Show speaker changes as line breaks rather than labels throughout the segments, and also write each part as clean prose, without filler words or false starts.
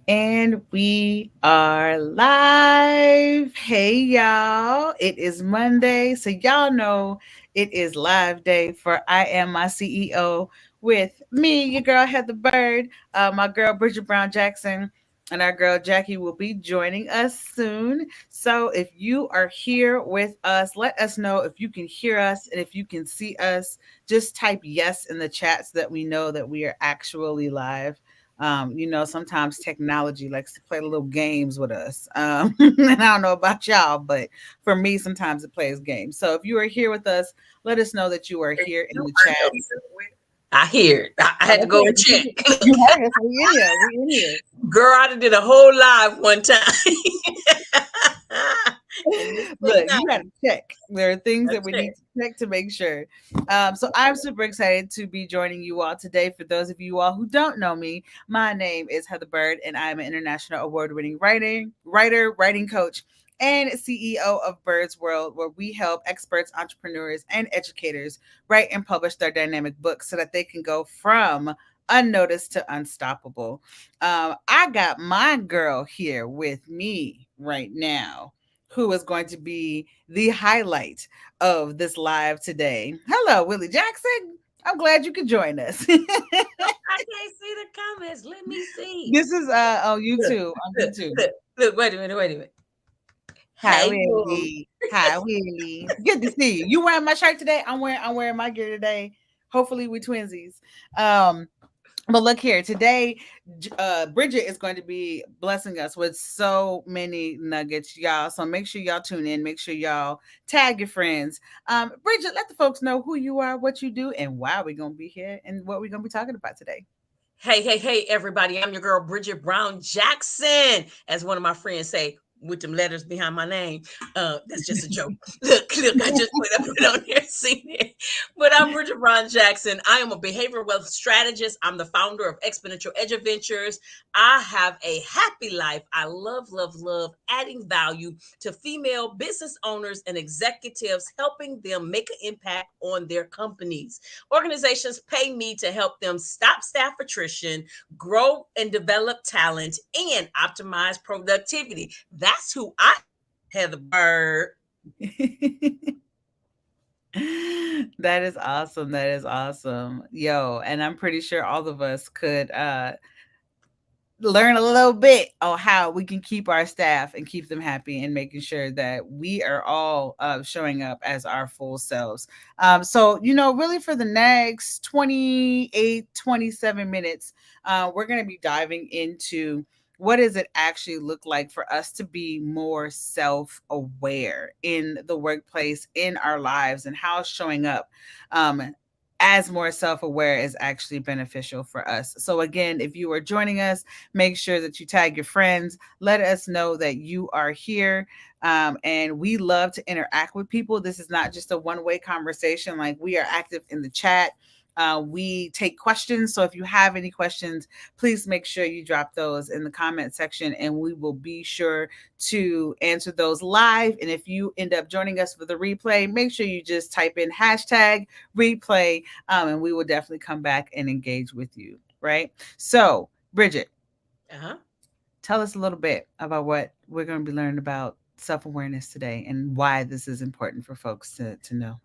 And we are live. Hey, y'all. It is Monday. So, y'all know it is live day for I Am My CEO with me, your girl Heather Bird, my girl Brigitte Brown Jackson, and our girl Jacqui will be joining us soon. So, if you are here with us, let us know if you can hear us and if you can see us. Just type yes in the chat so that we know that we are actually live. Sometimes technology likes to play little games with us. And I don't know about y'all, but for me, sometimes it plays games. So if you are here with us, let us know that you are here in the chat.
I hear it. I had to go
Okay,
and check.
you heard us. We in here. We in here.
Girl, I done did a whole live one time. And this thing
Look,
now,
you got to check. There are things
I
that we need
check.
to check to make sure. So I'm super excited to be joining you all today. For those of you all who don't know me, my name is Heather Bird, and I'm an international award-winning writing coach, and CEO of Bird's World, where we help experts, entrepreneurs, and educators write and publish their dynamic books so that they can go from unnoticed to unstoppable. I got my girl here with me right now who is going to be the highlight of this live today. Hello, Willie Jackson. I'm glad you could join us.
I can't see the comments. Let me see.
This is on
Look,
YouTube. On
look,
YouTube.
look. Wait a minute. Wait a minute.
Hi,
Hey, boo.
Willie. Hi, Willie. Good to see you. You wearing my shirt today? I'm wearing my gear today. Hopefully we twinsies. Um, But look here, today, Bridget is going to be blessing us with so many nuggets, y'all. So make sure y'all tune in. Make sure y'all tag your friends. Bridget, let the folks know who you are, what you do, and why we're going to be here and what we're going to be talking about today.
Hey, hey, hey, everybody. I'm your girl, Brigitte Brown Jackson. As one of my friends say, with them letters behind my name. That's just a joke. Look, I just put it on there, seen it. But I'm Brigitte Brown Jackson. I am a behavioral wealth strategist. I'm the founder of Exponential Edge Adventures. I have a happy life. I love, love, love adding value to female business owners and executives, helping them make an impact on their companies. Organizations pay me to help them stop staff attrition, grow and develop talent, and optimize productivity. That's who I Heather Bird.
That is awesome. That is awesome. Yo, and I'm pretty sure all of us could learn a little bit on how we can keep our staff and keep them happy and making sure that we are all showing up as our full selves. So, really for the next 28, 27 minutes, we're going to be diving into what does it actually look like for us to be more self-aware in the workplace, in our lives, and how showing up as more self aware is actually beneficial for us. So, again, if you are joining us, make sure that you tag your friends. Let us know that you are here. And we love to interact with people. This is not just a one-way conversation. Like, we are active in the chat. We take questions. So if you have any questions, please make sure you drop those in the comment section and we will be sure to answer those live. And if you end up joining us for the replay, make sure you just type in hashtag replay, and we will definitely come back and engage with you. Right. So, Bridget,
Uh-huh.
tell us a little bit about what we're going to be learning about self awareness today and why this is important for folks to know.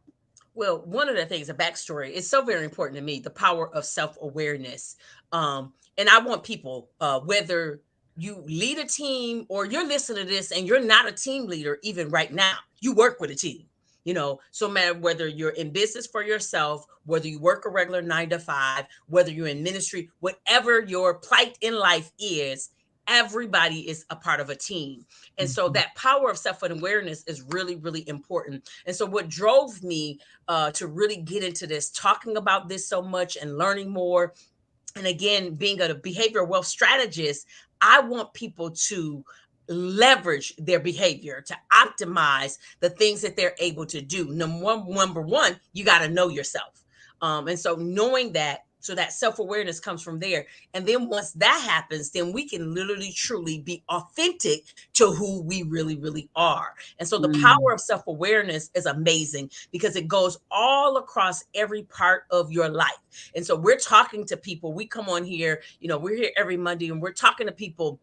Well, one of the things, a backstory, is so very important to me, the power of self-awareness. And I want people, whether you lead a team or you're listening to this and you're not a team leader, even right now, you work with a team. So matter whether you're in business for yourself, whether you work a regular 9 to 5, whether you're in ministry, whatever your plight in life is, everybody is a part of a team. And so
Mhm.
that power of self-awareness is really, really important. And so what drove me to really get into this, talking about this so much and learning more. And again, being a behavioral wealth strategist, I want people to leverage their behavior to optimize the things that they're able to do. Number one, you got to know yourself. And so knowing that, so that self-awareness comes from there. And then once that happens, then we can literally truly be authentic to who we really, really are. And so the
Mm.
power of self-awareness is amazing because it goes all across every part of your life. And so we're talking to people. We come on here, we're here every Monday and we're talking to people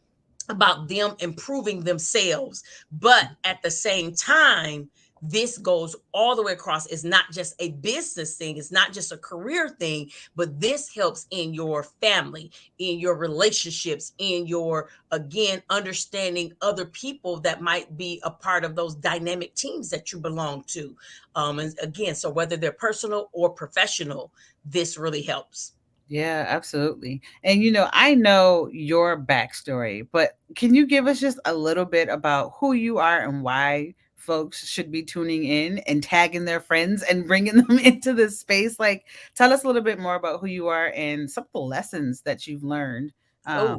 about them improving themselves. But at the same time, this goes all the way across. It's not just a business thing, it's not just a career thing, but this helps in your family, in your relationships, in your, again, understanding other people that might be a part of those dynamic teams that you belong to. And again, so whether they're personal or professional, this really helps.
Yeah, absolutely. And I know your backstory, but can you give us just a little bit about who you are and why folks should be tuning in and tagging their friends and bringing them into this space? Like, tell us a little bit more about who you are and some of the lessons that you've learned.
Oh,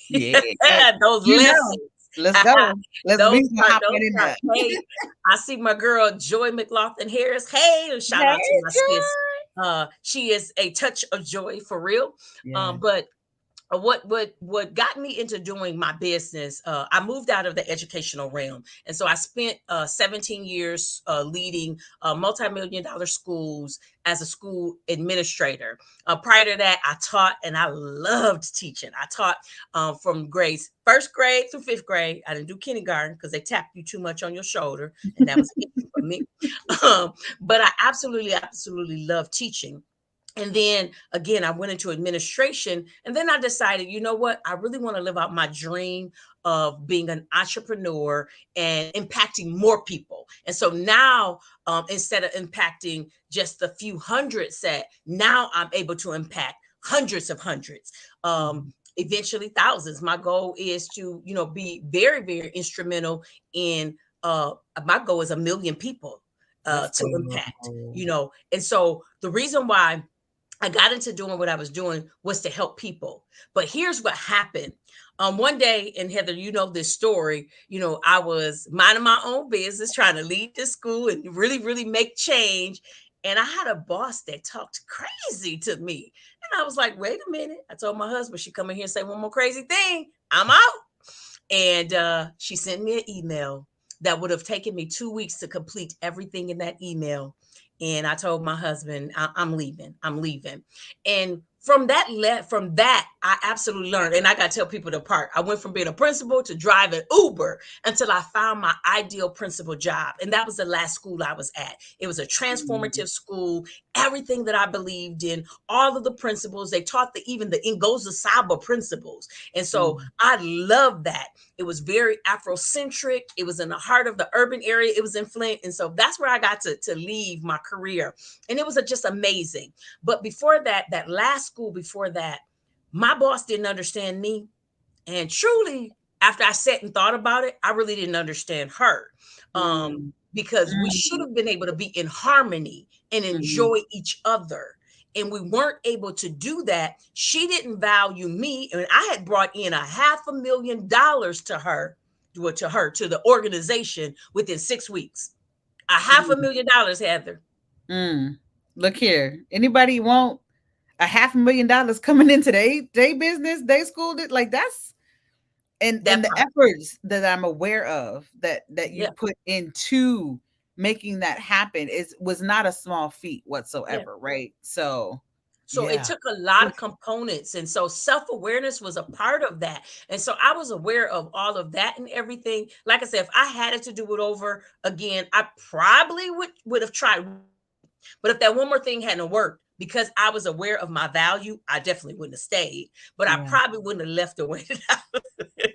Yeah,
those
you know.
lessons.
Let's go. Let's
Those
we can
part,
hop
those
right in
part.
there.
Hey, I see my girl Joy McLaughlin Harris. Hey, shout
Hey,
out to my sis.
Joy.
She is a touch of joy for real.
Yeah.
But what got me into doing my business, I moved out of the educational realm, and so I spent 17 years leading multi-million dollar schools as a school administrator. Prior to that, I taught, and I loved teaching. I taught from grades first grade through fifth grade. I didn't do kindergarten because they tapped you too much on your shoulder, and that was it for me. But I absolutely love teaching. And then again, I went into administration, and then I decided, you know what, I really want to live out my dream of being an entrepreneur and impacting more people. And so now, instead of impacting just a few hundred set, now I'm able to impact hundreds of hundreds,
Mhm.
eventually thousands. My goal is to, be very instrumental in, my goal is 1 million people
Let's
to impact,
go.
and so the reason why I got into doing what I was doing was to help people. But here's what happened. One day, and Heather, you know this story, I was minding my own business, trying to lead this school and really make change. And I had a boss that talked crazy to me. And I was like, wait a minute. I told my husband, she come in here and say one more crazy thing, I'm out. And she sent me an email that would have taken me 2 weeks to complete everything in that email. And I told my husband, I'm leaving. I'm leaving. And from that, I absolutely learned. And I got to tell people the part. I went from being a principal to driving Uber until I found my ideal principal job. And that was the last school I was at. It was a
Mm,
transformative school. Everything that I believed in, all of the principles, they taught even the Ngozi Saba principles. And so
mm,
I love that. It was very Afrocentric. It was in the heart of the urban area. It was in Flint. And so that's where I got to leave my career. And it was just amazing. But before that, that last school before that, my boss didn't understand me. And truly, after I sat and thought about it, I really didn't understand her.
mm,
Because we should
mm,
have been able to be in harmony and
mhm,
enjoy each other. And we weren't able to do that. She didn't value me. And I had brought in $500,000 to her, to the organization within 6 weeks. A half a
mm,
million dollars, Heather.
mm. Look here. Anybody want $500,000 coming into they business, they school? Like that's and
That
the
part.
efforts that I'm aware of that you
Yeah.
put into making that happen is was not a small feat
Yeah.
whatsoever, right? So,
So it
yeah.
took a lot
Oof.
of components. And so self-awareness was a part of that. And so I was aware of all of that and everything. Like I said, if I had it to do it over again, I probably would have tried. But if that one more thing hadn't worked, because I was aware of my value, I definitely wouldn't have stayed. But I
Yeah.
probably wouldn't have left the way that I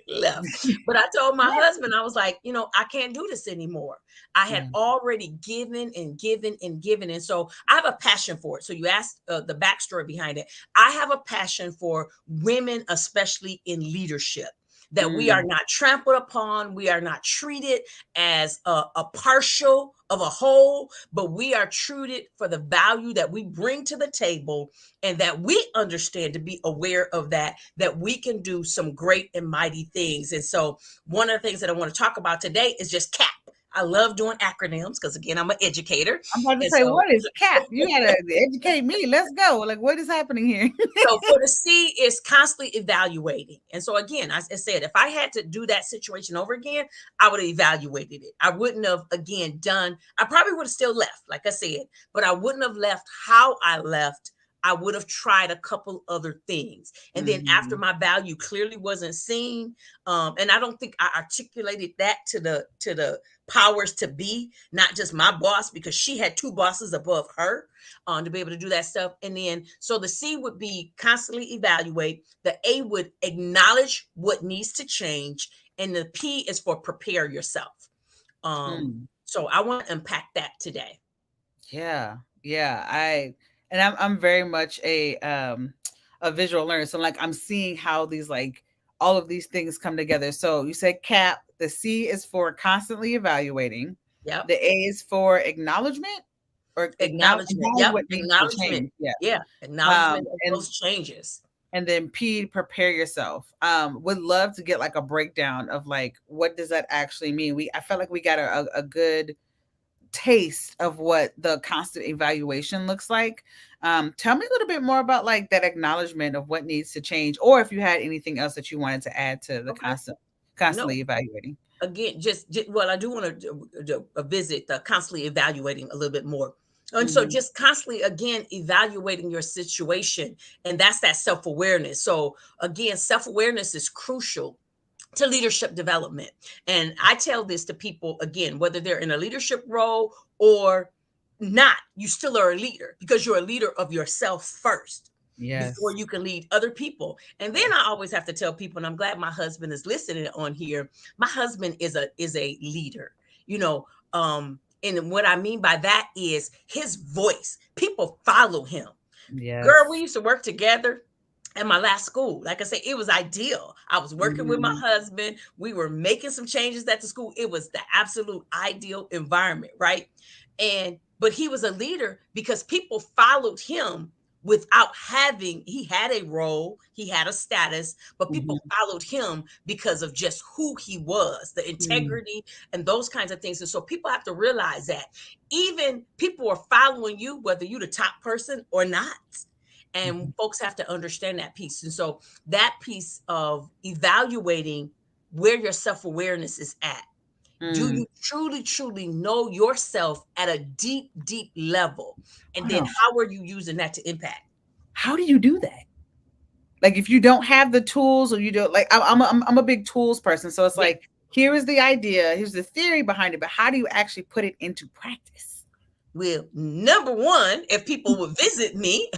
left. But I told my husband, I was like, I can't do this anymore. I had
Yeah.
already given and given and given. And so I have a passion for it. So you asked the backstory behind it. I have a passion for women, especially in leadership, that we are
Mm,
not trampled upon. We are not treated as a partial of a whole, but we are treated for the value that we bring to the table, and that we understand, to be aware of that we can do some great and mighty things. And so one of the things that I want to talk about today is just CAP. I love doing acronyms because, again, I'm an educator.
I'm about to
And
say,
so
what is cap? You gotta educate me. Let's go. Like, what is happening here?
So for the C is constantly evaluating. And so again, as I said, if I had to do that situation over again, I would have evaluated it. I wouldn't have again done, I probably would have still left, like I said, but I wouldn't have left how I left, I would have tried a couple other things. And then after
Mhm.
my value clearly wasn't seen, and I don't think I articulated that to the powers to be, not just my boss, because she had two bosses above her, to be able to do that stuff. And then so the C would be constantly evaluate, the A would acknowledge what needs to change, and the P is for prepare yourself.
Hmm.
So I want to unpack that today.
Yeah. Yeah. I'm very much a visual learner. So like I'm seeing how these like all of these things come together. So you said cap, the C is for constantly evaluating,
Yep.
the A is for acknowledgement or
Acknowledgement.
acknowledge
Yep.
what needs to
Acknowledgement.
change. Yeah.
Yeah. Acknowledgement of
And
those changes.
then P, prepare yourself. Would love to get like a breakdown of like what does that actually mean. I felt like we got a good taste of what the constant evaluation looks like. Tell me a little bit more about like that acknowledgement of what needs to change, or if you had anything else that you wanted to add to the
Okay. No,
constantly evaluating.
again, well, I do want to visit the constantly evaluating a little bit more. And so
Hmm.
just constantly again evaluating your situation, and that's that self-awareness. So again, self-awareness is crucial to leadership development. And I tell this to people again, whether they're in a leadership role or not, you still are a leader because you're a leader of yourself first before
Yes.
you can lead other people. And then
Yes.
I always have to tell people, and I'm glad my husband is listening on here. My husband is a leader, you know. And what I mean by that is his voice. People follow him. Girl, we
Yes.
used to work together at my last school. Like I said, it was ideal. I was working with my
Hmm.
husband. We were making some changes at the school. It was the absolute ideal environment, right? And but he was a leader because people followed him without having he had a role, he had a status, but people
Hmm.
followed him because of just who he was, the
Hmm.
integrity and those kinds of things. And so people have to realize that even people are following you whether you're the top person or not, and
Hmm.
folks have to understand that piece. And so that piece of evaluating where your self-awareness is at. Do
Mm.
you truly, truly know yourself at a deep, deep level? And
Hold
then
on.
how are you using that to impact?
How do you do that? Like if you don't have the tools or you don't like I'm a big tools person. So it's
Yeah.
like here is the idea, here's the theory behind it, but how do you actually put it into practice?
Well, number one, if people would visit me,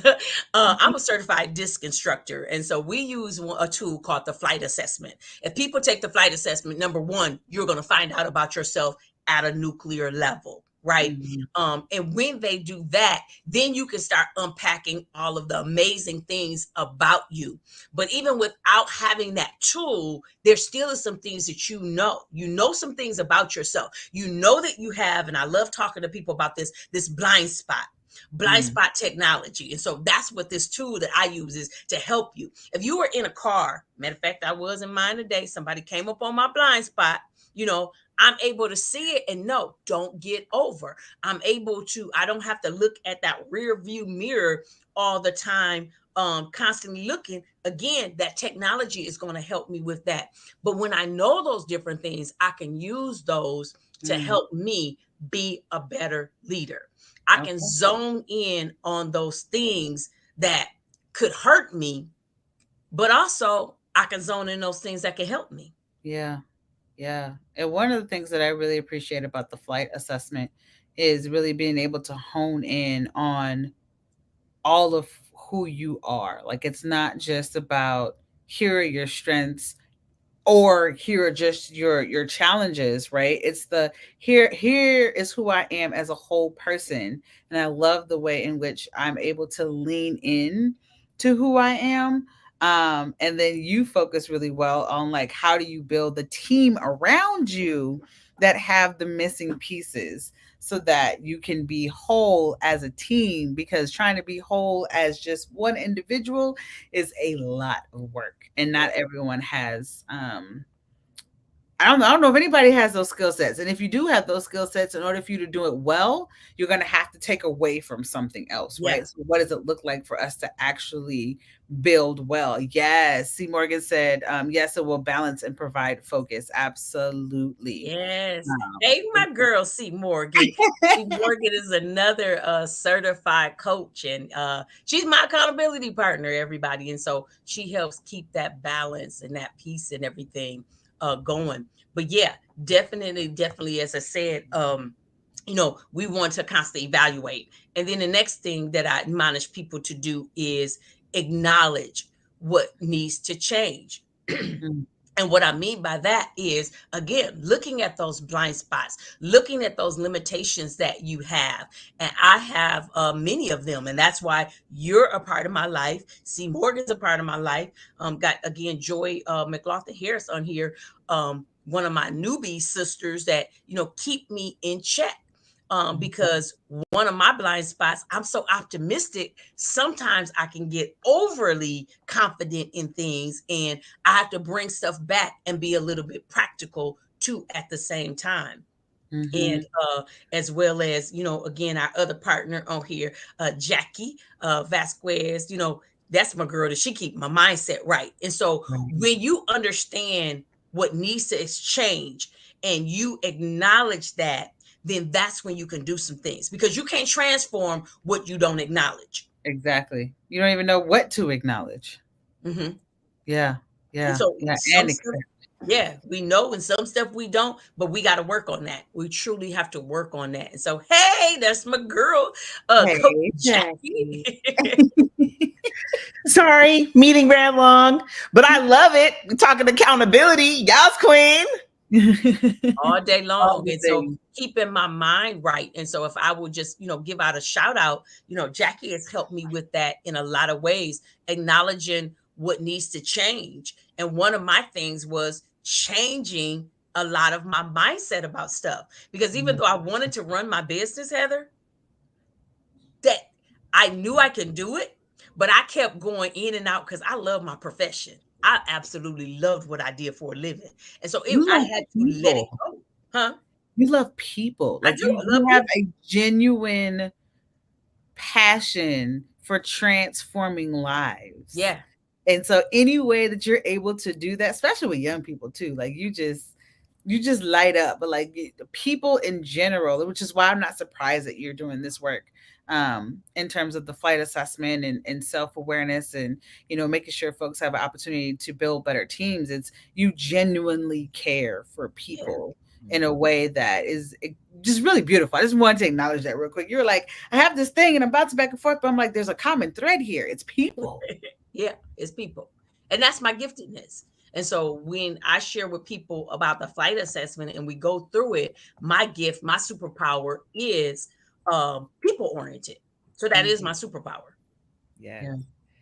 I'm a certified disc instructor. And so we use a tool called the flight assessment. If people take the flight assessment, number one, you're going to find out about yourself at a nuclear level, right?
Mhm.
And when they do that, then you can start unpacking all of the amazing things about you. But even without having that tool, there still is some things that you know. You know some things about yourself. You know that you have, and I love talking to people about this blind
Mm.
spot technology. And so that's what this tool that I use is to help you. If you were in a car, matter of fact, I was in mine today, somebody came up on my blind spot, you know, I'm able to see it and no, don't get over. I'm able to, I don't have to look at that rear view mirror all the time, constantly looking. Again, that technology is going to help me with that. But when I know those different things, I can use those to
Mm.
help me be a better leader. I can
Okay.
zone in on those things that could hurt me, but also I can zone in those things that can help me.
Yeah. Yeah. And one of the things that I really appreciate about the flight assessment is really being able to hone in on all of who you are. Like it's not just about here are your strengths or here are just your challenges, right? It's the here is who I am as a whole person. And I love the way in which I'm able to lean in to who I am. And then you focus really well on like how do you build the team around you that have the missing pieces so that you can be whole as a team, because trying to be whole as just one individual is a lot of work and not everyone has I don't know if anybody has those skill sets. And if you do have those skill sets, in order for you to do it well, you're going to have to take away from something else,
Yeah.
right? So what does it look like for us to actually build well? Yes. C. Morgan said, yes, it will balance and provide focus. Absolutely.
Yes. Hey, my girl, C. Morgan. C. Morgan is another certified coach, and she's my accountability partner, everybody. And so she helps keep that balance and that peace and everything going. But yeah, definitely, as I said, we want to constantly evaluate. And then the next thing that I admonish people to do is acknowledge what needs to change.
Mm,
And what I mean by that is, again, looking at those blind spots, looking at those limitations that you have. And I have many of them. And that's why you're a part of my life. C. Morgan's a part of my life. Got, again, Joy McLaughlin Harris on here, one of my newbie sisters that, keep me in check. Because one of my blind spots, I'm so optimistic. Sometimes I can get overly confident in things, and I have to bring stuff back and be a little bit practical too at the same time. And
mhm,
as well as, again, our other partner on here, Jacqui Vasquez, that's my girl that she keep my mindset right. And so
right.
when you understand what needs to exchange and you acknowledge that, then that's when you can do some things, because you can't transform what you don't acknowledge.
Exactly. You don't even know what to acknowledge.
Hmm.
Yeah.
And
Yeah.
so
Yeah.
some
And
stuff,
accept.
yeah, we know, and some stuff we don't, but we got to work on that. We truly have to work on that. And so, hey, that's my girl, Coach
Hey, Jackie.
Jacqui.
Sorry, meeting ran long, but I love it. We're talking accountability. Y'all's queen.
All day
All
long.
the
And so
things.
keeping my mind right. And so if I would just, give out a shout out, Jacqui has helped me with that in a lot of ways, acknowledging what needs to change. And one of my things was changing a lot of my mindset about stuff. Because even
Mhm.
though I wanted to run my business, Heather, that I knew I can do it, but I kept going in and out because I love my profession. I absolutely loved what I did for a living. And so
You
I
love
had to let it
people.
go. Huh?
You love people.
I
Like
do. I love
you have
people.
a genuine passion for transforming lives.
Yeah.
And so any way that you're able to do that, especially with young people too, like you just light up. But like people in general, which is why I'm not surprised that you're doing this work, in terms of the flight assessment and self-awareness, and making sure folks have an opportunity to build better teams. It's you genuinely care for
Yeah.
people in a way that is just really beautiful. I just wanted to acknowledge that real quick. You're like, I have this thing and I'm bouncing back and forth, but I'm like, there's a common thread here. It's people.
Yeah. It's people. And that's my giftedness. And so when I share with people about the flight assessment and we go through it, my gift, my superpower is people oriented. So that is my
Mhm.
superpower.
Yes.
Yeah.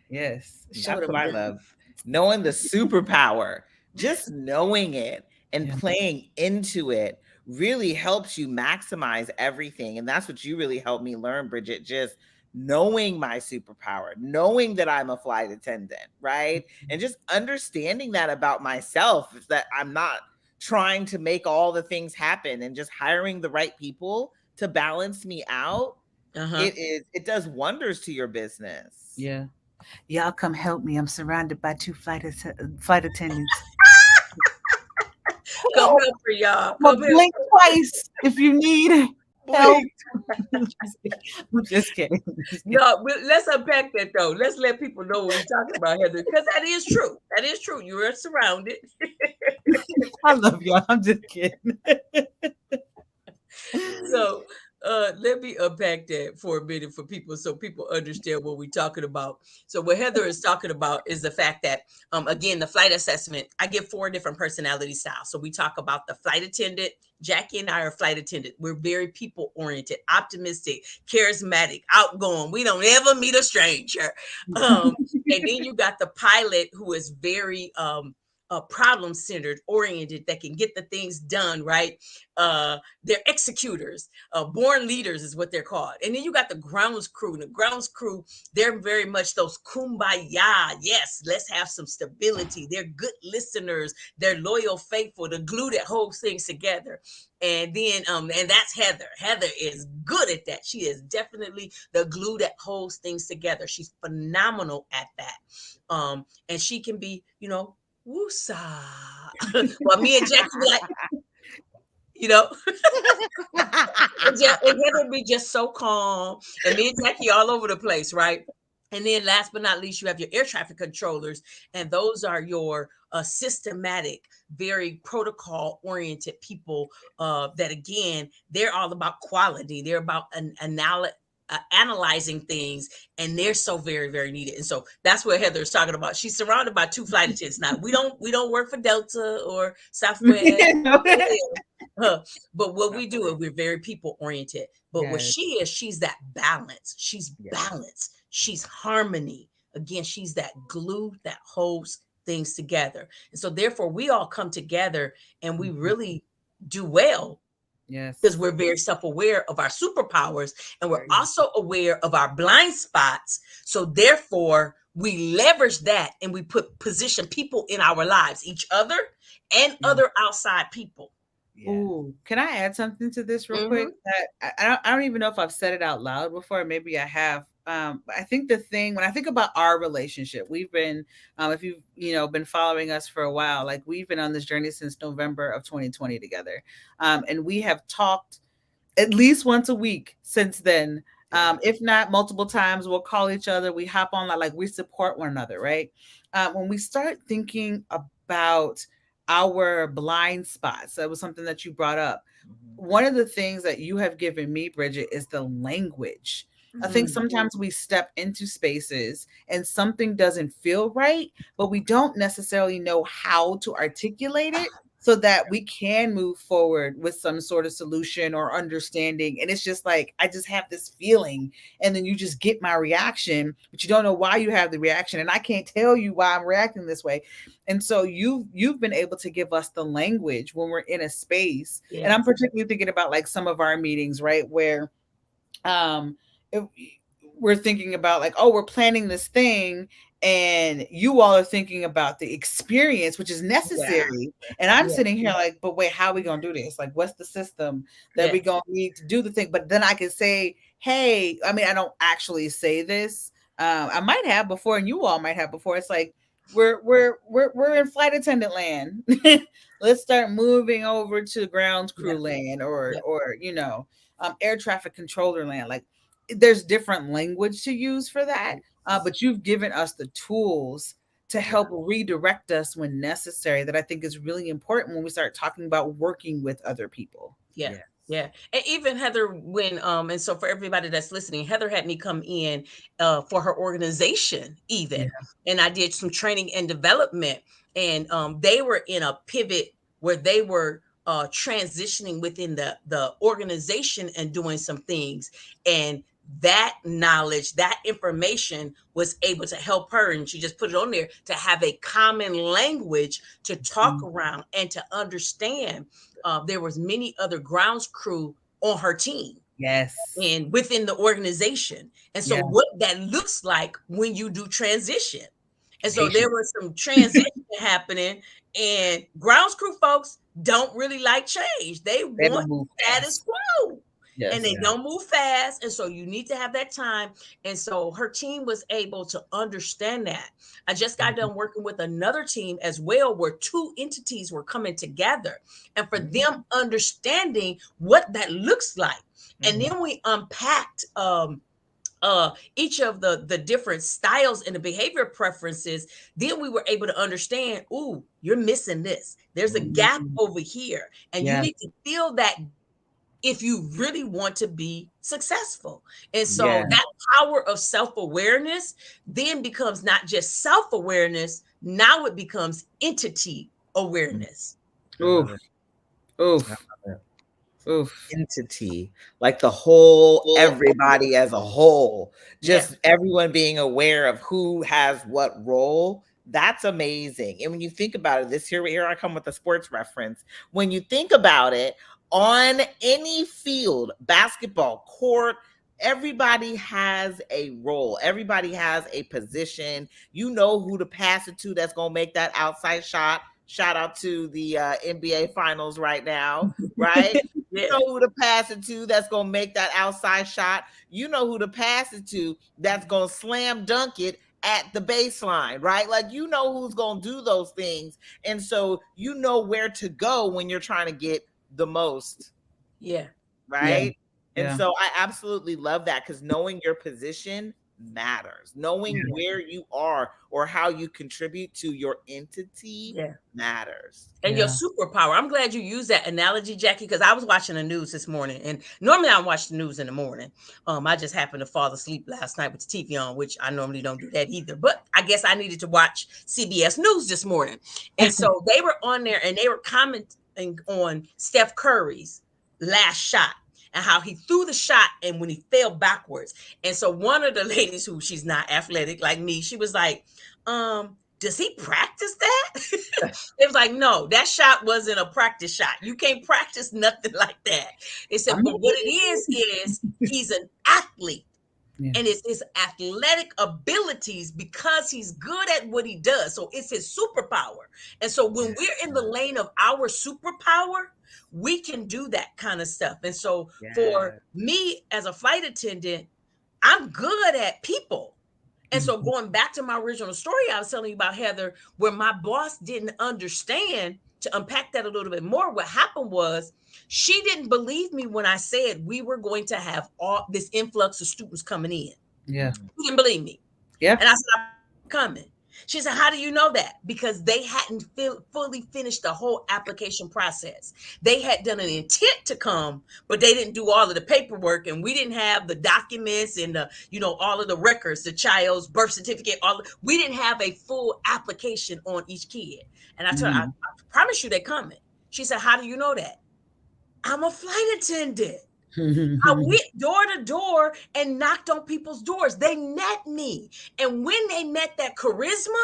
Yes. Show
That's what
them
I
different.
love. Knowing the superpower, just knowing it and
Yeah.
playing into it really helps you maximize everything. And that's what you really helped me learn, Bridget. Just knowing my superpower, knowing that I'm a flight attendant, right? And just understanding that about myself, is that I'm not trying to make all the things happen, and just hiring the right people to balance me out.
Uh-huh.
It does wonders to your business.
Yeah. Y'all come help me. I'm surrounded by two flight attendants.
Come
Help.
help her, y'all.
I'm gonna
Come help
blink twice if you need help.
Blake.
I'm just kidding. I'm just kidding. I'm just kidding.
No, let's unpack that though. Let's let people know what we're talking about, Heather, because that is true. That is true. You are surrounded.
I love y'all. I'm just kidding.
So let me unpack that for a minute for people so people understand what we're talking about. So what Heather is talking about is the fact that again, the flight assessment, I give 4 different personality styles. So we talk about the flight attendant. Jacqui and I are flight attendant. We're very people oriented, optimistic, charismatic, outgoing. We don't ever meet a stranger. And then you got the pilot, who is very problem centered, oriented, that can get the things done, right? They're executors, born leaders is what they're called. And then you got the grounds crew. And the grounds crew, they're very much those kumbaya. Yes, let's have some stability. They're good listeners. They're loyal, faithful, the glue that holds things together. And then and that's Heather. Heather is good at that. She is definitely the glue that holds things together. She's phenomenal at that. And she can be, woosah. Well, me and Jacqui be like, you know, and Heather be just so calm, and me and Jacqui all over the place, right? And then last but not least, you have your air traffic controllers, and those are your systematic, very protocol oriented people that, again, they're all about quality. They're about analyzing things, and they're so very, very needed. And so that's what Heather is talking about. She's surrounded by two flight attendants. Now we don't work for Delta or Southwest. But what we do is we're very people oriented. But what
Yes.
she is, she's that balance. She's balance. She's harmony. Again, she's that glue that holds things together. And so therefore we all come together and we really do well because
Yes.
we're very self-aware of our superpowers, and we're
Very
also aware of our blind spots. So therefore we leverage that, and we position people in our lives, each other and other outside people.
yes.
Ooh, can I add something to this real quick?
Hmm.
That I don't even know if I've said it out loud before. Maybe I have. But I think the thing when I think about our relationship, we've been, if you've been following us for a while, like we've been on this journey since November of 2020 together, and we have talked at least once a week since then.
Yeah.
If not multiple times, we'll call each other. We hop on, like we support one another, right? When we start thinking about our blind spots, that was something that you brought up.
Mhm.
One of the things that you have given me, Bridget, is the language. I think
Mm.
sometimes we step into spaces and something doesn't feel right, but we don't necessarily know how to articulate it so that we can move forward with some sort of solution or understanding. And it's just like, I just have this feeling, and then you just get my reaction, but you don't know why you have the reaction. And I can't tell you why I'm reacting this way. And so you've been able to give us the language when we're in a space. And I'm
Yes.
particularly thinking about like some of our meetings, right? Where um if we're thinking about like, oh, we're planning this thing, and you all are thinking about the experience, which is
Yeah.
necessary, and I'm
Yeah.
sitting here like, but wait, how are we gonna do this? Like, what's the system that we
Yes.
gonna need to do the thing? But then I can say, hey, I mean, I don't actually say this. I might have before, and you all might have before. It's like we're in flight attendant land. Let's start moving over to grounds
Yeah.
crew land, or
Yeah.
air traffic controller land. Like, there's different language to use for that, but you've given us the tools to
Yeah.
help redirect us when necessary. That I think is really important when we start talking about working with other people.
Yeah.
Yes.
Yeah. And even Heather, when and so for everybody that's listening, Heather had me come in for her organization
Yeah.
even. And I did some training and development. And they were in a pivot where they were transitioning within the organization and doing some things. And that knowledge, that information was able to help her. And she just put it on there to have a common language to talk
Mm.
around and to understand. There was many other grounds crew on her team
Yes.
and within the organization, and so
Yeah.
what that looks like when you do transition. And so there
Patient.
was some transition happening, and grounds crew folks don't really like change. They
They
want
don't move
status
fast.
quo, and
Yes.
they
Yeah.
don't move fast. And so you need to have that time. And so her team was able to understand that. I just got
Mhm.
done working with another team as well, where two entities were coming together, and for
Mhm.
them understanding what that looks like. And
Mhm.
then we unpacked each of the different styles and the behavior preferences. Then we were able to understand, ooh, you're missing this, there's a
Mhm.
gap
Mhm.
over here, and you
Yeah.
need to fill that if you really want to be successful. And
Yeah.
so that power of self-awareness then becomes not just self-awareness, now it becomes entity
Mm.
awareness.
I love it.
Oof.
I
Oof.
love it.
Oof.
Entity, like the whole,
Well,
everybody as a whole,
yeah.
just everyone being aware of who has what role. That's amazing. And when you think about it, here I come with a sports reference. When you think about it, on any field, basketball court, everybody has a role. Everybody has a position. You know who to pass it to that's going to make that outside shot. Shout out to the NBA finals right now, right? You
Yeah.
know who to pass it to that's going to make that outside shot. You know who to pass it to that's going to slam dunk it at the baseline, right? Like, you know who's going to do those things. And so you know where to go when you're trying to get the most,
Yeah.
Yeah.
right? And
Yeah.
so I absolutely love that, because knowing your position matters. Knowing
Yeah.
where you are or how you contribute to your entity
Yeah.
matters.
And your
Yeah.
superpower. I'm glad you used that analogy, Jacqui, because I was watching the news this morning, and normally I watch the news in the morning. I just happened to fall asleep last night with the TV on, which I normally don't do that either. But I guess I needed to watch CBS News this morning, and so they were on there and they were commenting on Steph Curry's last shot and how he threw the shot and when he fell backwards. And so one of the ladies, who she's not athletic like me, she was like, does he practice that? It was like, no, that shot wasn't a practice shot. You can't practice nothing like that. It
I
said, but what
mean,
it is he's an athlete.
yeah.
And it's his athletic abilities because he's good at what he does. So it's his superpower. And so when we're in the lane of our superpower, we can do that kind of stuff. And so for
Yeah.
me as a flight attendant, I'm good at people. And so
Mhm.
going back to my original story I was telling you about, Heather, where my boss didn't understand, to unpack that a little bit more, what happened was she didn't believe me when I said we were going to have all this influx of students coming in.
Yeah.
She didn't believe me.
Yeah.
And I said, I'm coming. She said, how do you know that? Because they hadn't fully finished the whole application process. They had done an intent to come, but they didn't do all of the paperwork, and we didn't have the documents and the, all of the records, the child's birth certificate, we didn't have a full application on each kid. And I told her, I
Mm.
promise you they're coming. She said, how do you know that? I'm a flight attendant. I went door to door and knocked on people's doors. They met me. And when they met that charisma,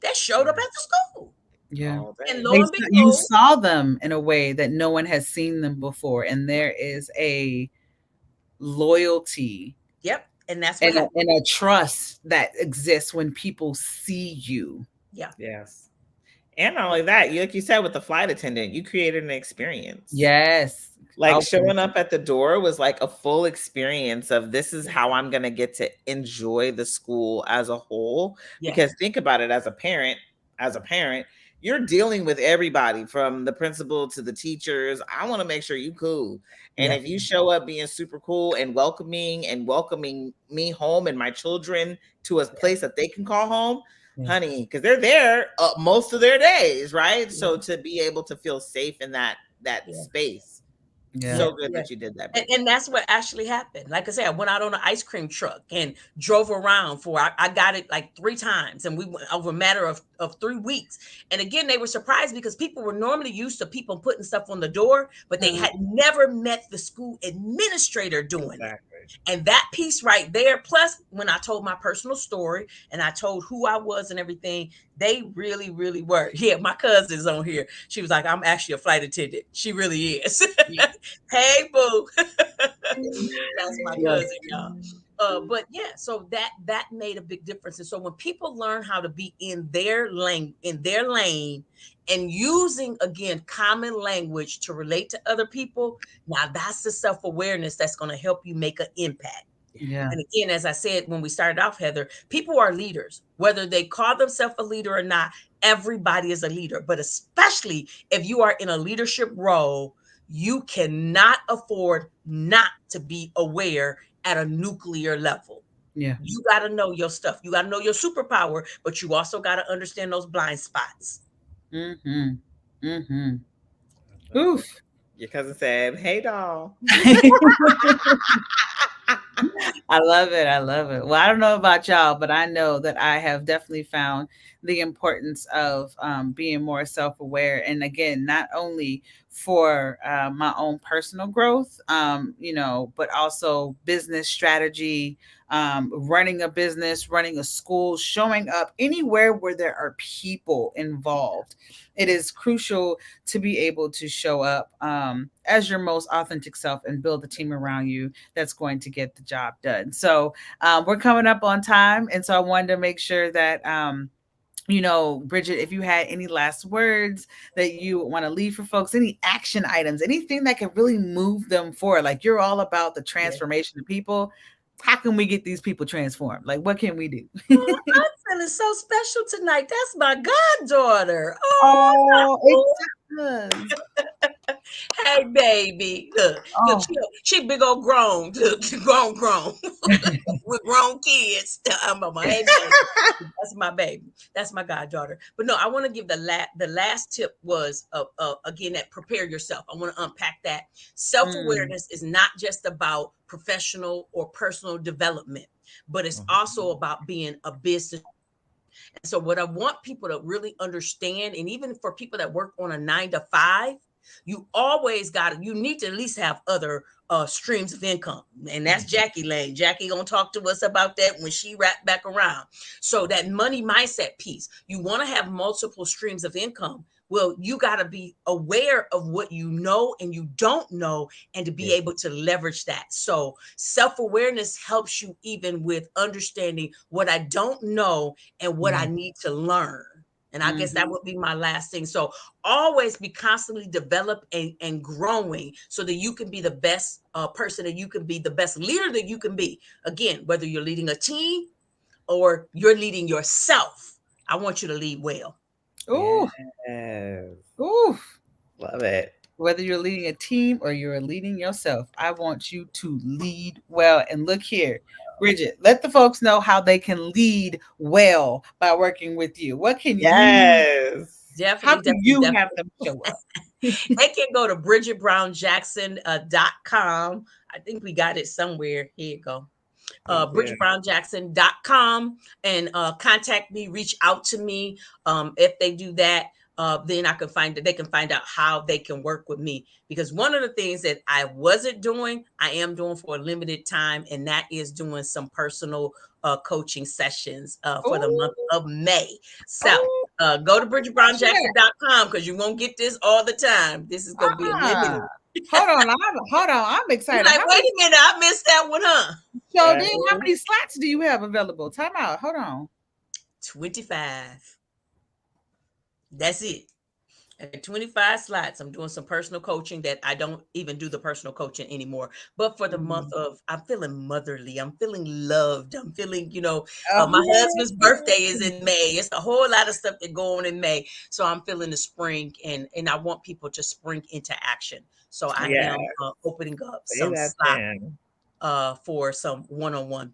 they showed up at the school.
Yeah.
All
And
day.
lo and
You
behold,
saw them in a way that no one has seen them before, and there is a loyalty
yep. And that's what
and
happened.
a trust that exists when people see you.
Yeah.
Yes. And not only that, like you said, with the flight attendant, you created an experience.
Yes.
Like,
Oh,
showing up at the door was like a full experience of, this is how I'm going to get to enjoy the school as a whole. Because
Yes.
think about it, as a parent, you're dealing with everybody from the principal to the teachers. I want to make sure you cool. And
yeah.
if you show up being super cool and welcoming me home and my children to a place that they can call home,
Yeah.
honey, because they're there most of their days, right?
Yeah.
So to be able to feel safe in that
Yeah.
space.
Yeah.
So good
Yeah.
that you did that.
And that's what actually happened. Like I said, I went out on an ice cream truck and drove around I got it like 3 times, and we went over a matter of 3 weeks. And again, they were surprised because people were normally used to people putting stuff on the door, but they had never met the school administrator doing it. And that piece right there, plus when I told my personal story and I told who I was and everything, they really, really were. Yeah, my cousin's on here. She was like, I'm actually a flight attendant. She really is. Hey, boo. That's my
Yeah.
cousin, y'all. But yeah, so that made a big difference. And so when people learn how to be in their lane, and using again common language to relate to other people, now that's the self-awareness that's going to help you make an impact.
Yeah.
And again, as I said when we started off, Heather, people are leaders, whether they call themselves a leader or not. Everybody is a leader, but especially if you are in a leadership role, you cannot afford not to be aware at a nuclear level.
Yeah.
You got to know your stuff. You got to know your superpower, but you also got to understand those blind spots.
Mm-hmm. Mm-hmm. Oof.
Your cousin said, "Hey, doll."
I love it. I love it. Well, I don't know about y'all, but I know that I have definitely found the importance of being more self-aware. And again, not only for my own personal growth, but also business strategy, running a business, running a school, showing up anywhere where there are people involved. It is crucial to be able to show up as your most authentic self and build a team around you that's going to get the job done. So we're coming up on time. And so I wanted to make sure that. Bridget, if you had any last words that you want to leave for folks, any action items, anything that can really move them forward, like you're all about the
Yeah.
transformation of people. How can we get these people transformed? Like, what can we do?
Oh, I'm feeling so special tonight. That's my goddaughter. Oh,
Oh, it
no.
does.
Hey, baby. Look,
Oh,
she big old grown. Look, grown. With grown kids. I'm on my hey, baby. That's my baby. That's my goddaughter. But no, I want to give the last tip was again that prepare yourself. I want to unpack that. Self
mm,
awareness is not just about professional or personal development, but it's also about being a business. And so, what I want people to really understand, and even for people that work on a 9 to 5, you need to at least have other streams of income. And that's Jacqui Lane. Jacqui gonna talk to us about that when she wrap back around. So that money mindset piece, you want to have multiple streams of income. Well, you got to be aware of what you know and you don't know, and to be able to leverage that. So self-awareness helps you even with understanding what I don't know and what I
mm,
need to learn. And I guess that
mhm.
would be my last thing. So always be constantly develop and growing so that you can be the best person, and you can be the best leader that you can be. Again, whether you're leading a team or you're leading yourself, I want you to lead well.
Ooh,
Yes.
ooh.
Love it.
Whether you're leading a team or you're leading yourself, I want you to lead well. And look here, Bridget, let the folks know how they can lead well by working with you. What can you,
Yes.
how
Definitely,
can
definitely,
you have
definitely.
them show up?
They can go to BridgetBrownJackson.com. I think we got it somewhere. Here you go.
We do.
BridgetBrownJackson.com, and contact me, reach out to me. If they do that, then I can find that they can find out how they can work with me. Because one of the things that I wasn't doing, I am doing for a limited time, and that is doing some personal coaching sessions for the month
Oh,
of May. So
oh,
go to
share.
BridgetBrownJackson.com because you won't get this all the time. This is going to be a
Uh-uh.
limited.
I'm
You're
excited.
like,
How
wait
many
a minute, I missed that one, huh?
so then how
Yes.
many slots do you have available? Time out. Hold on.
25. That's it. At 25 slots, I'm doing some personal coaching that I don't even do the personal coaching anymore. But for the month
Mm.
of, I'm feeling motherly, I'm feeling loved, I'm feeling, my husband's birthday is
Oh.
in May. It's a whole lot of stuff that go on in May. So I'm feeling the spring, and I want people to spring into action. So I
Yeah.
am opening up
Say
some
that
slots
then.
for some one-on-one.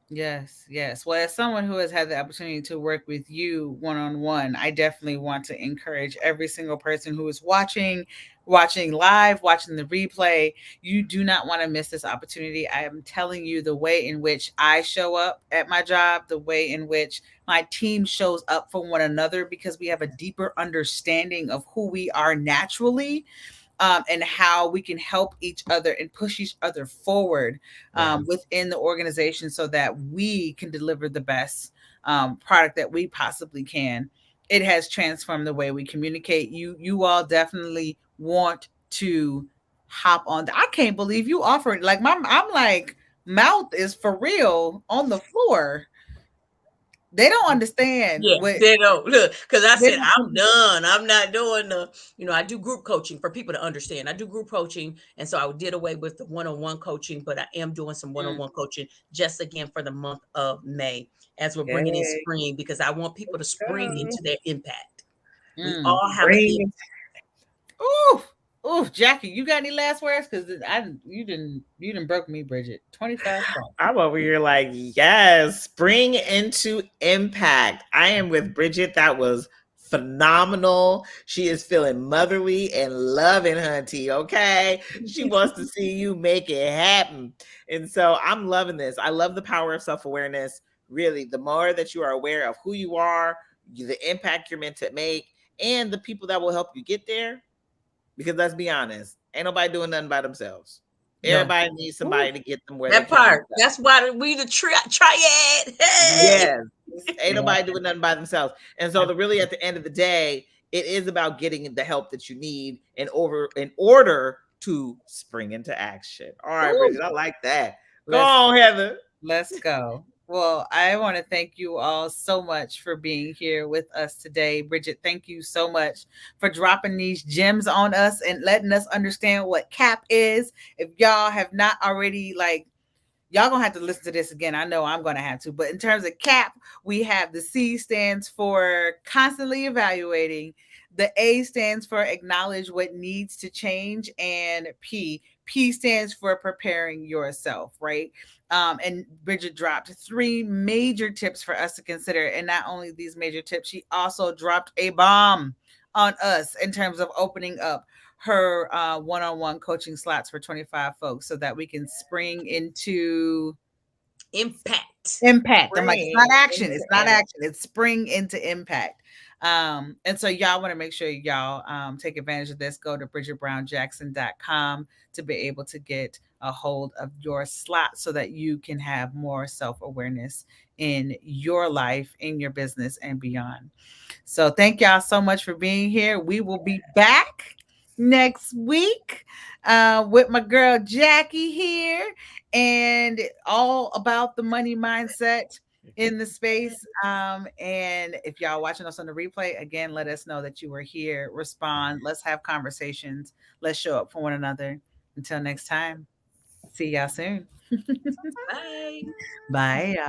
Yes, yes. Well, as someone who has had the opportunity to work with you one on one, I definitely want to encourage every single person who is watching live, watching the replay. You do not want to miss this opportunity. I am telling you the way in which I show up at my job, the way in which my team shows up for one another, because we have a deeper understanding of who we are naturally, and how we can help each other and push each other forward
Yes.
within the organization so that we can deliver the best product that we possibly can. It has transformed the way we communicate. You all definitely want to hop on. I can't believe you offered, like, I'm like, mouth is for real on the floor. They don't understand
Yeah,
what
they don't look because I
they
said
don't
I'm
understand.
done. I'm not doing I do group coaching for people to understand. I do group coaching, and so I did away with the one-on-one coaching, but I am doing some
Mm,
one-on-one coaching just again for the month of May as we're bringing in
Yay.
spring because I want people to spring
Go.
into their impact. We
mm.
all have an
Bring.
Ooh, ooh, Jacqui, you got any last words? Because you didn't broke me, Bridget. 25 slots.
I'm over here like, yes, bring into impact. I am with Bridget. That was phenomenal. She is feeling motherly and loving Hunty. Okay. She wants to see you make it happen. And so I'm loving this. I love the power of self awareness. Really, the more that you are aware of who you are, the impact you're meant to make, and the people that will help you get there. Because let's be honest, ain't nobody doing nothing by themselves.
No.
Everybody needs
Ooh,
somebody to get them where they
that
can
part.
themselves.
That's why we the triad. Hey.
Yes. Ain't
Yeah.
nobody doing nothing by themselves. And so the really at the end of the day, it is about getting the help that you need in order to spring into action. All right,
Ooh,
Bridget, I like that. Go
Let's
on, Heather.
let's go. Well, I want to thank you all so much for being here with us today. Bridget, thank you so much for dropping these gems on us and letting us understand what CAP is. If y'all have not already y'all gonna have to listen to this again. I know I'm gonna have to. But in terms of CAP, we have the C stands for constantly evaluating. The A stands for acknowledge what needs to change, and P stands for preparing yourself, right? And Bridget dropped three major tips for us to consider, and not only these major tips, she also dropped a bomb on us in terms of opening up her one-on-one coaching slots for 25 folks so that we can spring into
impact.
impact. I'm like, it's not
Spring
action.
into
It's not
action.
action. It's spring into impact. And so y'all want to make sure y'all take advantage of this. Go to bridgetbrownjackson.com to be able to get a hold of your slot so that you can have more self-awareness in your life, in your business, and beyond. So thank y'all so much for being here. We will be back next week with my girl Jacqui here and all about the money mindset in the space. And if y'all watching us on the replay, again, let us know that you were here. Respond. Let's have conversations. Let's show up for one another. Until next time, see y'all soon.
Bye.
Bye, y'all.